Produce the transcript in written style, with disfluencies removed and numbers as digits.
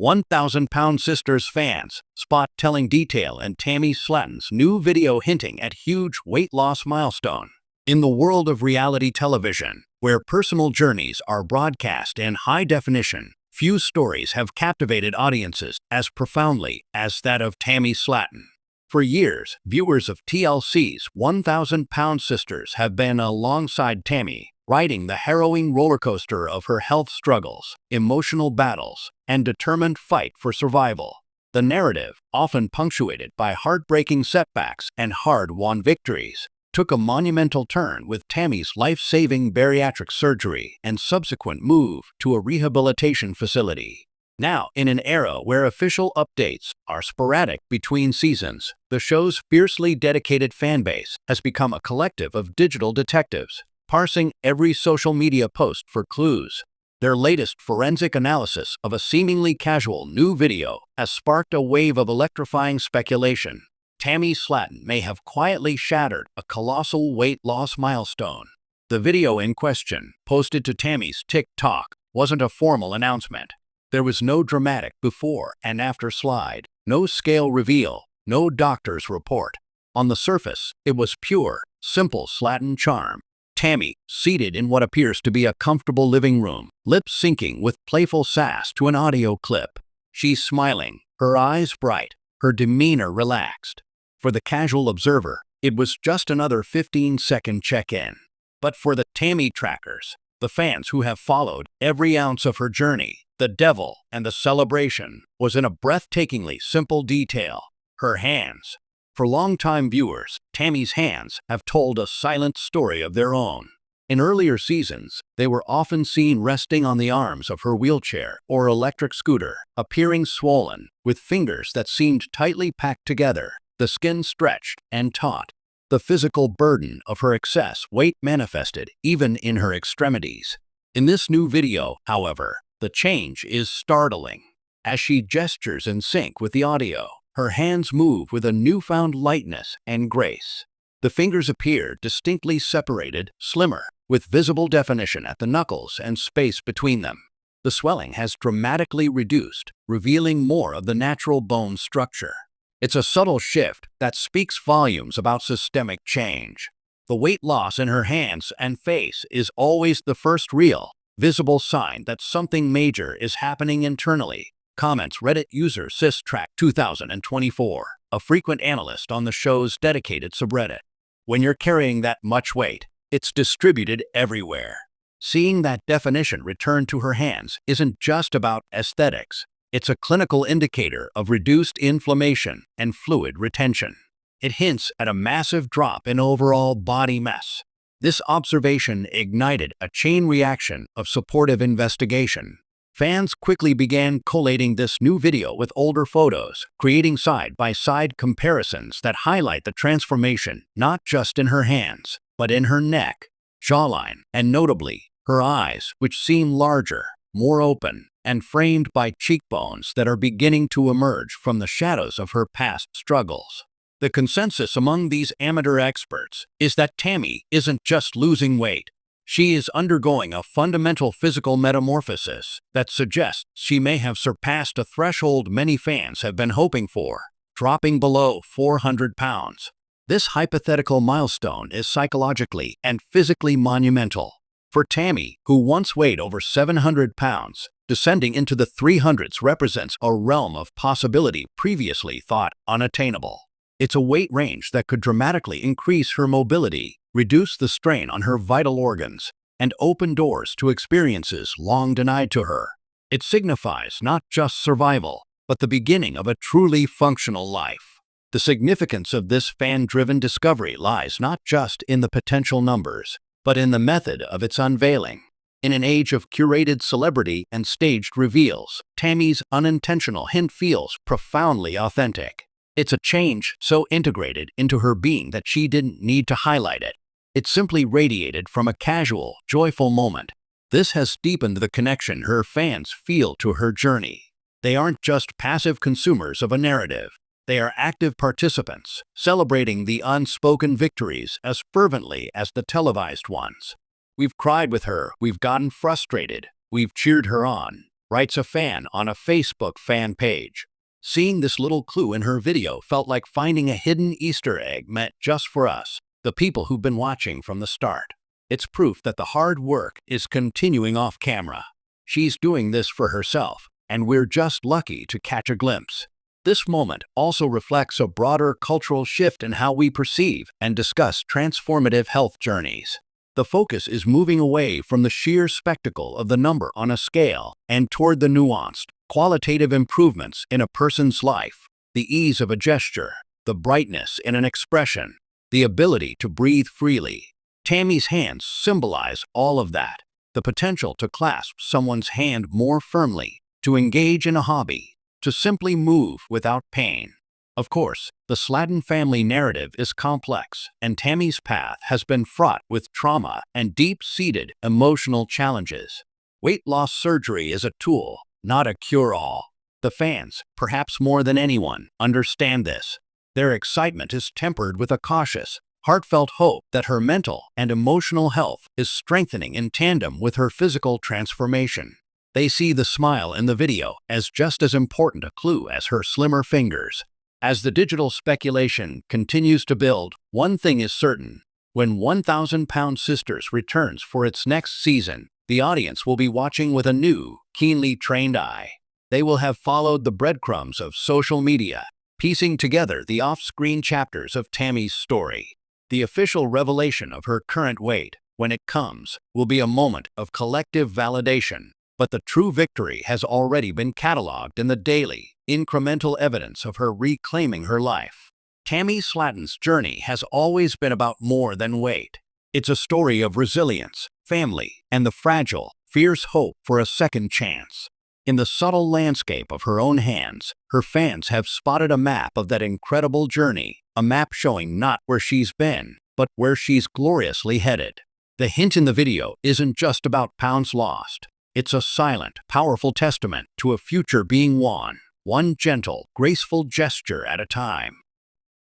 1,000-pound sisters fans spot telling detail in Tammy Slaton's new video hinting at huge weight loss milestone. In the world of reality television, where personal journeys are broadcast in high definition, few stories have captivated audiences as profoundly as that of Tammy Slaton. For years, viewers of TLC's 1,000-pound sisters have been alongside Tammy, riding the harrowing rollercoaster of her health struggles, emotional battles, and determined fight for survival. The narrative, often punctuated by heartbreaking setbacks and hard-won victories, took a monumental turn with Tammy's life-saving bariatric surgery and subsequent move to a rehabilitation facility. Now, in an era where official updates are sporadic between seasons, the show's fiercely dedicated fanbase has become a collective of digital detectives, parsing every social media post for clues. Their latest forensic analysis of a seemingly casual new video has sparked a wave of electrifying speculation. Tammy Slaton may have quietly shattered a colossal weight loss milestone. The video in question, posted to Tammy's TikTok, wasn't a formal announcement. There was no dramatic before and after slide, no scale reveal, no doctor's report. On the surface, it was pure, simple Slaton charm. Tammy, seated in what appears to be a comfortable living room, lips syncing with playful sass to an audio clip. She's smiling, her eyes bright, her demeanor relaxed. For the casual observer, it was just another 15-second check-in. But for the Tammy trackers, the fans who have followed every ounce of her journey, the devil and the celebration was in a breathtakingly simple detail: her hands. For longtime viewers, Tammy's hands have told a silent story of their own. In earlier seasons, they were often seen resting on the arms of her wheelchair or electric scooter, appearing swollen, with fingers that seemed tightly packed together, the skin stretched and taut. The physical burden of her excess weight manifested even in her extremities. In this new video, however, the change is startling. As she gestures in sync with the audio, her hands move with a newfound lightness and grace. The fingers appear distinctly separated, slimmer, with visible definition at the knuckles and space between them. The swelling has dramatically reduced, revealing more of the natural bone structure. It's a subtle shift that speaks volumes about systemic change. The weight loss in her hands and face is always the first real, visible sign that something major is happening internally, comments Reddit user SysTrack2024, a frequent analyst on the show's dedicated subreddit. When you're carrying that much weight, it's distributed everywhere. Seeing that definition return to her hands isn't just about aesthetics. It's a clinical indicator of reduced inflammation and fluid retention. It hints at a massive drop in overall body mass. This observation ignited a chain reaction of supportive investigation. Fans quickly began collating this new video with older photos, creating side-by-side comparisons that highlight the transformation not just in her hands, but in her neck, jawline, and notably, her eyes, which seem larger, more open, and framed by cheekbones that are beginning to emerge from the shadows of her past struggles. The consensus among these amateur experts is that Tammy isn't just losing weight. She is undergoing a fundamental physical metamorphosis that suggests she may have surpassed a threshold many fans have been hoping for, dropping below 400 pounds. This hypothetical milestone is psychologically and physically monumental. For Tammy, who once weighed over 700 pounds, descending into the 300s represents a realm of possibility previously thought unattainable. It's a weight range that could dramatically increase her mobility, reduce the strain on her vital organs, and open doors to experiences long denied to her. It signifies not just survival, but the beginning of a truly functional life. The significance of this fan-driven discovery lies not just in the potential numbers, but in the method of its unveiling. In an age of curated celebrity and staged reveals, Tammy's unintentional hint feels profoundly authentic. It's a change so integrated into her being that she didn't need to highlight it. It simply radiated from a casual, joyful moment. This has deepened the connection her fans feel to her journey. They aren't just passive consumers of a narrative. They are active participants, celebrating the unspoken victories as fervently as the televised ones. We've cried with her, we've gotten frustrated, we've cheered her on. writes a fan on a Facebook fan page. Seeing this little clue in her video felt like finding a hidden Easter egg meant just for us, the people who've been watching from the start. It's proof that the hard work is continuing off camera. She's doing this for herself, and we're just lucky to catch a glimpse. This moment also reflects a broader cultural shift in how we perceive and discuss transformative health journeys. The focus is moving away from the sheer spectacle of the number on a scale and toward the nuanced, qualitative improvements in a person's life, the ease of a gesture, the brightness in an expression, the ability to breathe freely. Tammy's hands symbolize all of that. The potential to clasp someone's hand more firmly, to engage in a hobby, to simply move without pain. Of course, the Slaton family narrative is complex, and Tammy's path has been fraught with trauma and deep-seated emotional challenges. Weight loss surgery is a tool, not a cure-all. The fans, perhaps more than anyone, understand this. Their excitement is tempered with a cautious, heartfelt hope that her mental and emotional health is strengthening in tandem with her physical transformation. They see the smile in the video as just as important a clue as her slimmer fingers. As the digital speculation continues to build, one thing is certain. When 1,000-Pound Sisters returns for its next season, the audience will be watching with a new, keenly trained eye. They will have followed the breadcrumbs of social media, piecing together the off-screen chapters of Tammy's story. The official revelation of her current weight, when it comes, will be a moment of collective validation. But the true victory has already been cataloged in the daily, incremental evidence of her reclaiming her life. Tammy Slaton's journey has always been about more than weight. It's a story of resilience, family, and the fragile, fierce hope for a second chance. In the subtle landscape of her own hands, her fans have spotted a map of that incredible journey, a map showing not where she's been, but where she's gloriously headed. The hint in the video isn't just about pounds lost. It's a silent, powerful testament to a future being won, one gentle, graceful gesture at a time.